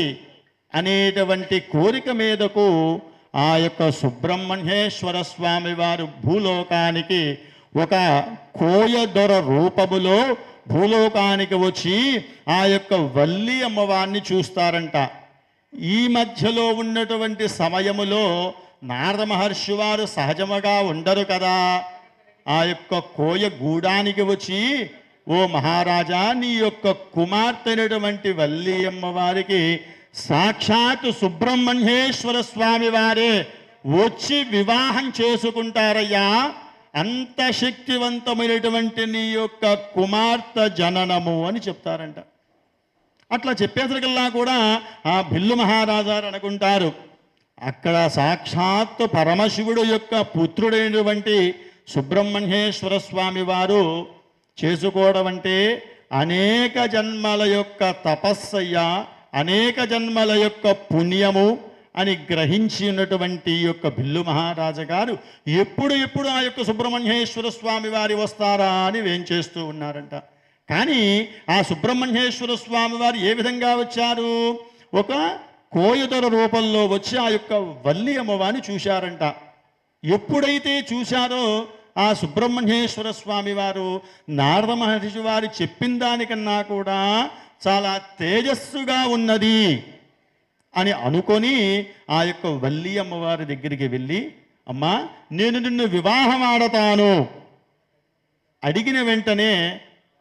అనేటువంటి కోరిక మీదకు ఆ యొక్క సుబ్రహ్మణ్యేశ్వర స్వామి వారు భూలోకానికి ఒక కోయదొర రూపములో భూలోకానికి వచ్చి ఆ యొక్క వల్లి అమ్మవారిని చూస్తారంట. ఈ మధ్యలో ఉన్నటువంటి సమయములో నారద మహర్షి వారు సహజముగా ఉండరు కదా. ఆ యొక్క కోయ గూడానికి వచ్చి, ఓ మహారాజా, నీ యొక్క కుమార్తె అయినటువంటి వల్లి అమ్మవారికి సాక్షాత్ సుబ్రహ్మణ్యేశ్వర స్వామి వారే వచ్చి వివాహం చేసుకుంటారయ్యా, అంత శక్తివంతమైనటువంటి నీ యొక్క కుమార్తె జననము అని చెప్తారంట. అట్లా చెప్పేసరికల్లా కూడా ఆ భిల్లు మహారాజారు అనుకుంటారు, అక్కడ సాక్షాత్ పరమశివుడు యొక్క పుత్రుడైనటువంటి సుబ్రహ్మణ్యేశ్వర స్వామి వారు చేసుకోవడం అంటే అనేక జన్మల యొక్క తపస్సయ్య, అనేక జన్మల యొక్క పుణ్యము అని గ్రహించి ఉన్నటువంటి యొక్క భిల్లు మహారాజు గారు ఎప్పుడు ఆ యొక్క సుబ్రహ్మణ్యేశ్వర స్వామి వారి వస్తారా అని వేంచేస్తూ ఉన్నారంట. కానీ ఆ సుబ్రహ్మణ్యేశ్వర స్వామి వారు ఏ విధంగా వచ్చారు? ఒక కోయదొర రూపంలో వచ్చి ఆ యొక్క వల్లి అమ్మవారిని చూశారంట. ఎప్పుడైతే చూశారో ఆ సుబ్రహ్మణ్యేశ్వర స్వామి వారు నారద మహర్షి వారు చెప్పిన దానికన్నా కూడా చాలా తేజస్సుగా ఉన్నది అని అనుకొని ఆ యొక్క వల్లి అమ్మవారి దగ్గరికి వెళ్ళి, అమ్మా, నేను నిన్ను వివాహం ఆడతాను అడిగిన వెంటనే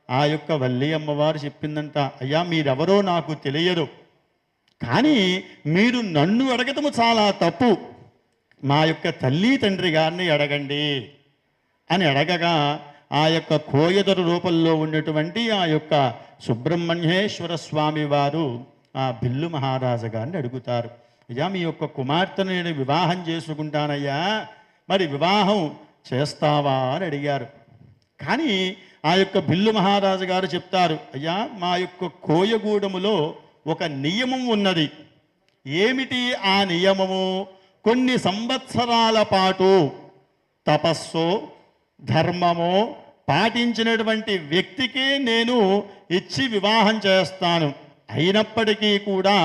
ఆ యొక్క వల్లి అమ్మవారు చెప్పిందంట, అయ్యా, మీరెవరో నాకు తెలియదు, కానీ మీరు నన్ను అడగటము చాలా తప్పు, మా యొక్క తల్లి తండ్రి గారిని అడగండి అని అడగగా ఆ యొక్క కోయదొర రూపంలో ఉన్నటువంటి ఆ యొక్క సుబ్రహ్మణ్యేశ్వర స్వామి వారు ఆ భిల్లు మహారాజు గారిని అడుగుతారు, అయ్యా, మీ యొక్క కుమార్తెను నేను వివాహం చేసుకుంటానయ్యా, మరి వివాహం చేస్తావా అని అడిగారు. కానీ ఆ యొక్క భిల్లు మహారాజు గారు చెప్తారు, అయ్యా, మా యొక్క కోయగూడెములో ఒక నియమం ఉన్నది. ఏమిటి ఆ నియమము? కొన్ని సంవత్సరాల పాటు తపస్సు ధర్మము పాటించినటువంటి వ్యక్తికే నేను ఇచ్చి వివాహం చేస్తాను. అయినప్పటికీ కూడా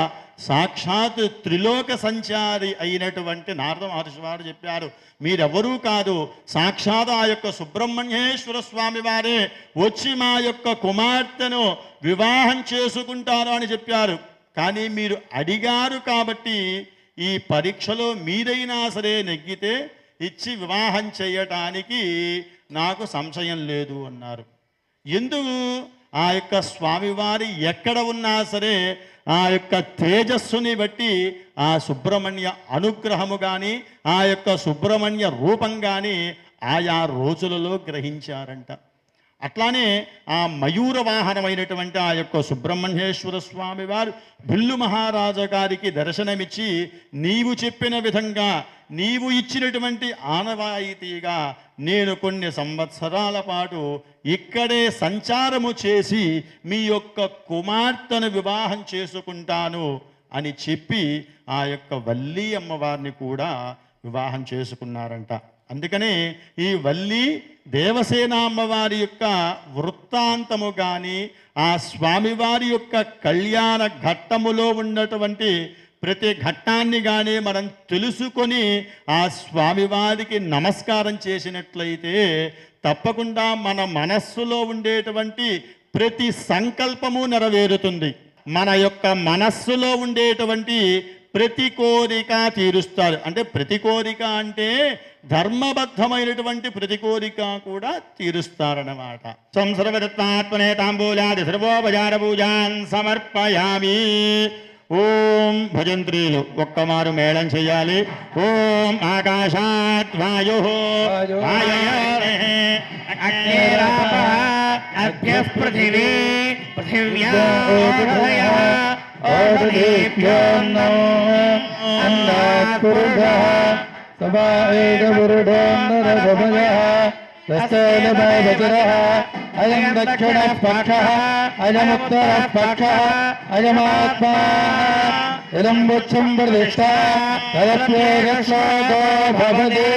సాక్షాత్ త్రిలోక సంచారి అయినటువంటి నారద మహర్షి వారు చెప్పారు, మీరెవరూ కాదు, సాక్షాత్ ఆ యొక్క సుబ్రహ్మణ్యేశ్వర స్వామి వారే వచ్చి మా యొక్క కుమార్తెను వివాహం చేసుకుంటారు అని చెప్పారు. కానీ మీరు అడిగారు కాబట్టి ఈ పరీక్షలో మీరైనా సరే నెగ్గితే ఇచ్చి వివాహం చేయటానికి నాకు సంశయం లేదు అన్నారు. ఎందుకు? ఆ యొక్క స్వామివారి ఎక్కడ ఉన్నా సరే ఆ యొక్క తేజస్సుని బట్టి ఆ సుబ్రహ్మణ్య అనుగ్రహము కానీ ఆ యొక్క సుబ్రహ్మణ్య రూపం కానీ ఆయా రోజులలో గ్రహించారంట. అట్లానే ఆ మయూర వాహనమైనటువంటి ఆ యొక్క సుబ్రహ్మణ్యేశ్వర స్వామి వారు భిల్లు మహారాజు గారికి దర్శనమిచ్చి, నీవు చెప్పిన విధంగా నీవు ఇచ్చినటువంటి ఆనవాయితీగా నేను కొన్ని సంవత్సరాల పాటు ఇక్కడే సంచారము చేసి మీ యొక్క కుమార్తెను వివాహం చేసుకుంటాను అని చెప్పి ఆ యొక్క వల్లి అమ్మవారిని కూడా వివాహం చేసుకున్నారంట. అందుకనే ఈ వల్లి దేవసేన అమ్మవారి యొక్క వృత్తాంతము కానీ ఆ స్వామివారి యొక్క కళ్యాణ ఘట్టములో ఉన్నటువంటి ప్రతి ఘట్టాన్ని కానీ మనం తెలుసుకొని ఆ స్వామివారికి నమస్కారం చేసినట్లయితే తప్పకుండా మన మనస్సులో ఉండేటువంటి ప్రతి సంకల్పము నెరవేరుతుంది. మన యొక్క మనస్సులో ఉండేటువంటి ప్రతి కోరిక తీరుస్తారు. అంటే ప్రతి కోరిక అంటే ధర్మబద్ధమైనటువంటి ప్రతి కోరిక కూడా తీరుస్తారన్నమాట. సంసర్వదత్వాత్మనే తాంబూలాది సర్వోపచార పూజాన్ సమర్పయామి. ఓం భజంత్రీలు ఒక్కమారు మేళం చెయ్యాలి. ఓం ఆకాశాత్ వాయు అగ్నిః పృథివీ పృథివ్యా అయం దక్షిణ పక్ష అయముత్తర పక్ష అయమాత్మా ఇదం వృక్షం ప్రతిష్ట తదప్యేకశ్లోకో భవతి.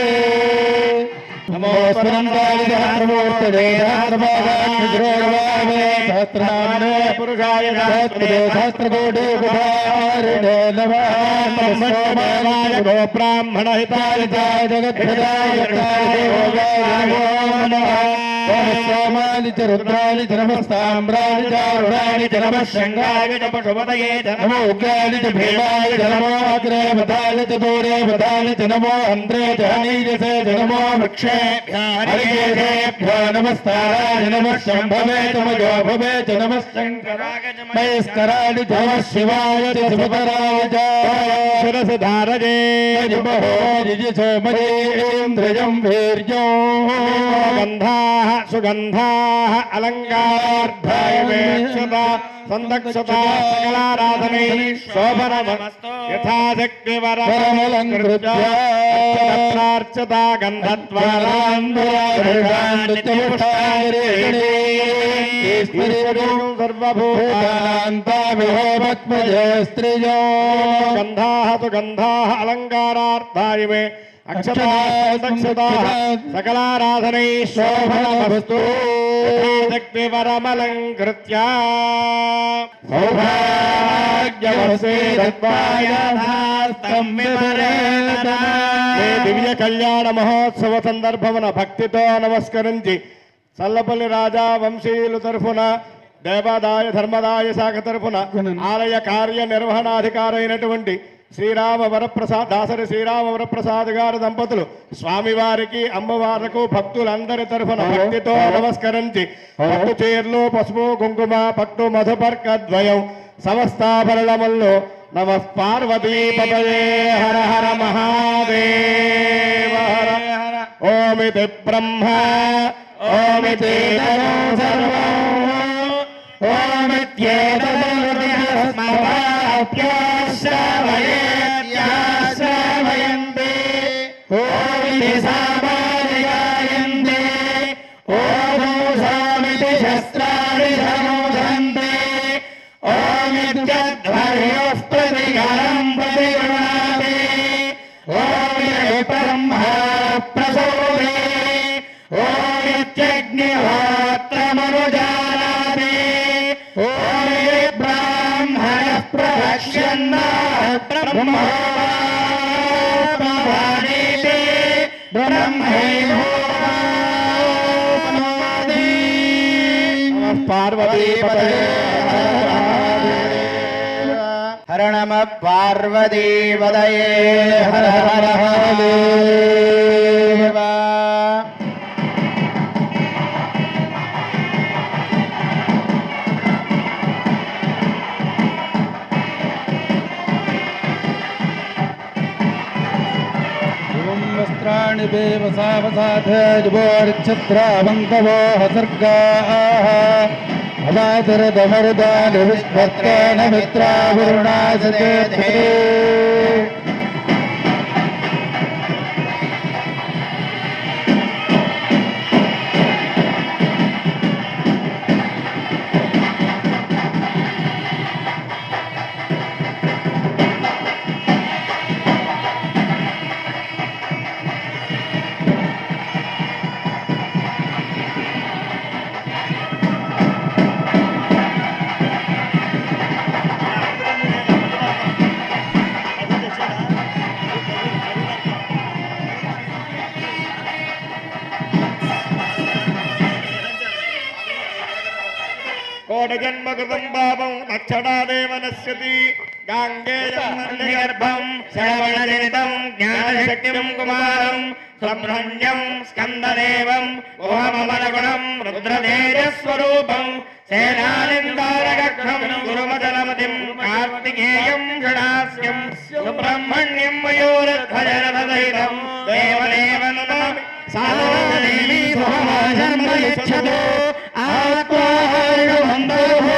नमो स्वनन्दाय सहस्रमूर्तये सहस्रपादाक्षिरोर्वामे सहस्रनाम्ने पुरुषाय सहस्रकोटि कुमारिणे नमः ब्रह्मणोमाय गो ब्राह्मणहिताय जगद्भृताय नमो नमः सोमानि च रुद्राणि च नमस्ताम्राणि च रुणानि च नमः शङ्गाय च पशुपतये च नमो उग्राणि च भीमाय च नमो अग्रे वदाय च दूरे वदाय च नमो अन्ध्रे च हनीजसे च नमो वृक्षेभ्यो नमस्ताराय नमः शम्भवे च मयो भवे च नमः शङ्कराय च महेश्वराय च नमः शिवाय च सुभद्राय च शिरसधारये जिबहो जिजिसोमये इन्द्रियं वीर्यो गन्धाः सुगन्धाः अलङ्कारार्थाय वेक्षता संदक्षता सकलाराधने शोभनमस्तु यथाशक्तिवरमलङ्कृत्यार्चता सर्वभूतान्ताविहोमत्मजस्त्रियो गन्धाः तु गन्धाः अलङ्कारार्थाय मे अक्षता सकलाराधने शोभनमस्तु शक्तिवरमलङ्कृत्य सौभाग्यवसे దివ్య కళ్యాణ మహోత్సవ సందర్భమున భక్తితో నమస్కరించి చల్లపల్లి రాజా వంశీయులు తరఫున దేవాదాయ ధర్మదాయ శాఖ తరఫున ఆలయ కార్యనిర్వహణాధికారైనటువంటి శ్రీరామ వరప్రసాద్ దాసరి శ్రీరామ వరప్రసాద్ గారు దంపతులు స్వామివారికి అమ్మవార్లకు భక్తులందరి తరఫున భక్తితో నమస్కరించి పట్టు చీరలు పసుపు కుంకుమ పట్టు మధుపర్క ద్వయం సమస్తాభరణముల్లో నమ పార్వతీపతయే హర హర మహాదేవ హర ఓమితి బ్రహ్మ ఓమితి సర్వం ఓమిత్యేతదనుశ్రవయంతే ఓమితి సామాన్యాయంతే ఓమో సామితి శస్త్రాణి సముదంతే ఓమిత్యధ్వర్యోః ప్రతిగరం ప్రతిగృణాతే ఓమితి బ్రహ్మ ప్రసోదే ఓమిత్యగ్నిహోత్రమనుజానాతే ఓమితి బ్రాహ్మణః ప్రవక్ష్యన్నః బ్రహ్మోపావాదేతే బ్రహ్మైవోపనోతి నమః పార్వతీపతయే హర నమః పార్వతీపతయే హర హర మహాదేవ వస్త్రాణి దేవసావసాధోర్ఛత్రావంతవో హసర్గాః అవాదరదమరుదాని విష్వర్తాన మిత్రావరుణాసతే కోటజన్మకృతం పాపం అక్షడాదేవ నశ్యతి గాంగేయం గర్భం శ్రవణజనితం జ్ఞానశక్తిం కుమారం సుబ్రహ్మణ్యం స్కందదేవం ఓమమనగుణం రుద్రతేజస్వరూపం సేనానిందారగక్షం గురుమదలమతిం కార్తికేయం షడాస్యం సుబ్రహ్మణ్యం మయూరధ్వజరథసహితం దేవదేవం నమామి సాదేవీ సుమహాశర్మ యచ్చతో ఆత్మాహారణమందోహో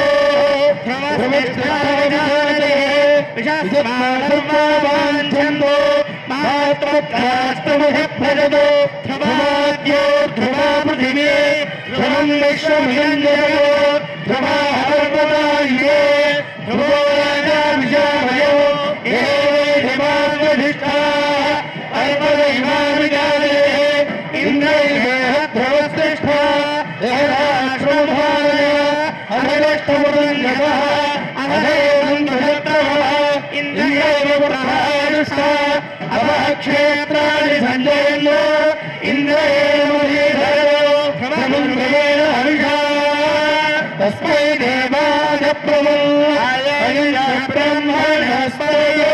ధ్రువస్మిష్టావిధానదే విషస్మానర్వావాంఛందో మాత్రప్రాస్తముఖప్రజదో ధ్రువాద్యో ధ్రువా పృథివీ ధ్రువం విశ్వమియంజయో ధ్రువాహర్వదాయినే ధ్రువో రాజా విశామయో ఏవే ధిమాగ్వధిష్ఠా అర్పద ఇమామి జానే ఇంద్రయ క్షేత్రాన్ని సంజయన్ను ఇంద్రయేమధీధరో క్రమేణ హవిషా తస్మై దేవాయ బ్రహ్మణస్పదే.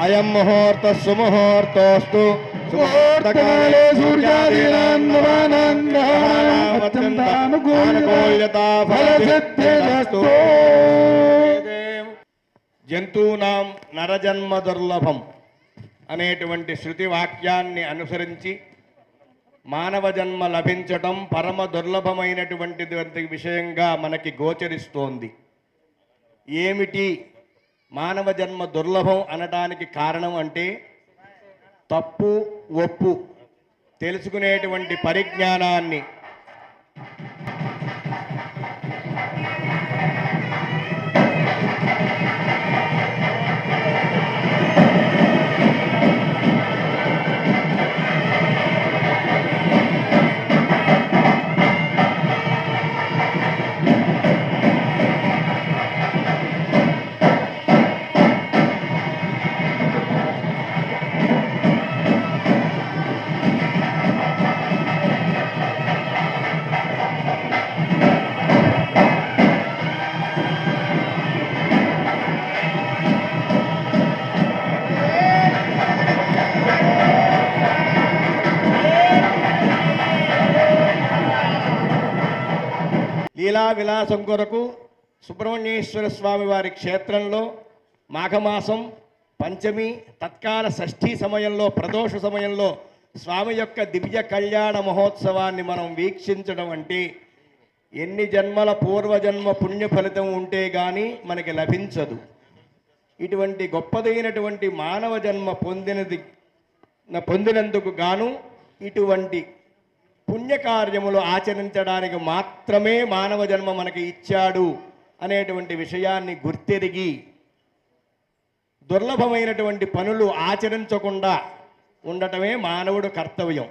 అయం ముహూర్త సుముహూర్తోస్తు సుముహూర్తకాలే సూర్యాదీనాం నవానాం గ్రహాణాం అత్యంతానుకూల్యతా ఫలసిద్ధిరస్తు. జంతూనాం నరజన్మ దుర్లభం అనేటువంటి శృతి వాక్యాన్ని అనుసరించి మానవ జన్మ లభించటం పరమ దుర్లభమైనటువంటి విషయంగా మనకి గోచరిస్తోంది. ఏమిటి మానవ జన్మ దుర్లభం అనడానికి కారణం అంటే తప్పు ఒప్పు తెలుసుకునేటువంటి పరిజ్ఞానాన్ని లీలా విలాసం కొరకు సుబ్రహ్మణ్యేశ్వర స్వామి వారి క్షేత్రంలో మాఘమాసం పంచమి తత్కాల షష్ఠీ సమయంలో ప్రదోష సమయంలో స్వామి యొక్క దివ్య కళ్యాణ మహోత్సవాన్ని మనం వీక్షించడం అంటే ఎన్ని జన్మల పూర్వజన్మ పుణ్య ఫలితం ఉంటే కానీ మనకి లభించదు. ఇటువంటి గొప్పదైనటువంటి మానవ జన్మ పొందినందుకు గాను ఇటువంటి పుణ్యకార్యములు ఆచరించడానికి మాత్రమే మానవ జన్మ మనకి ఇచ్చాడు అనేటువంటి విషయాన్ని గుర్తెరిగి దుర్లభమైనటువంటి పనులు ఆచరించకుండా ఉండటమే మానవుడు కర్తవ్యం.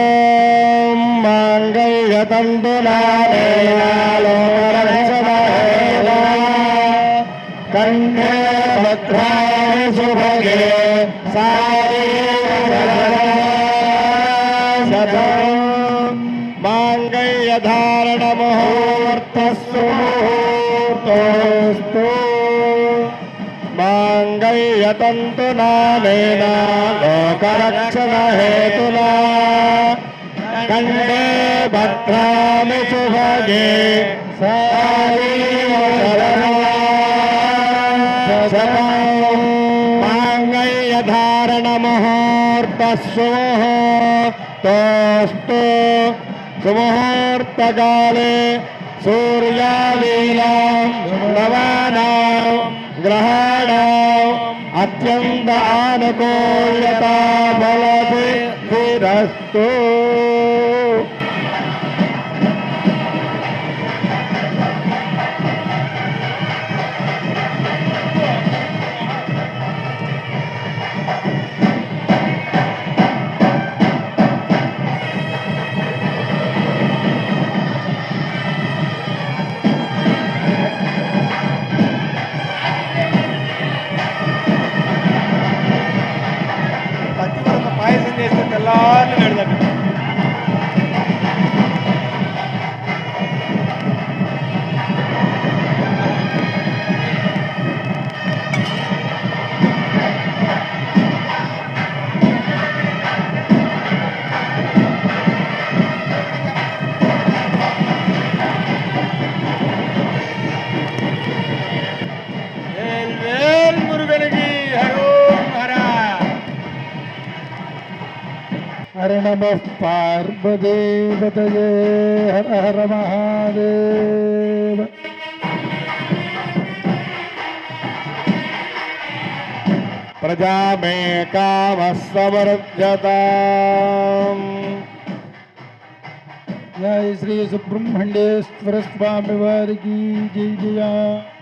ఓం మాంగళ్యతంతునాలోకరక్షణహేనా కంఠే భద్రాణి సుభగే శతం మాంగళ్యధారణ ముహూర్తస్సు ముహూర్తోస్తు మాంగళ్యతంతునానేన లోకరక్షణహేతునా కంఠే భద్రాణి సుభగే మాంగళ్యధారణ ముహూర్తస్సు ముహూర్తోస్తు సుముహూర్తకాలే सूर्यादीनां नवानां ग्रहाणाम् अत्यन्त आनुकूल्यता बलसिद्धिरस्तु। పాయసం చేస్తే తెల్లారి పెడతాడు. మురుగనికి హరోం హర. हर नमः पार्वतीपतये हर हर महादेव। प्रजा में कामः समृद्धताम्। जय श्री सुब्रह्मण्येश्वर स्वामी वार की जय जय।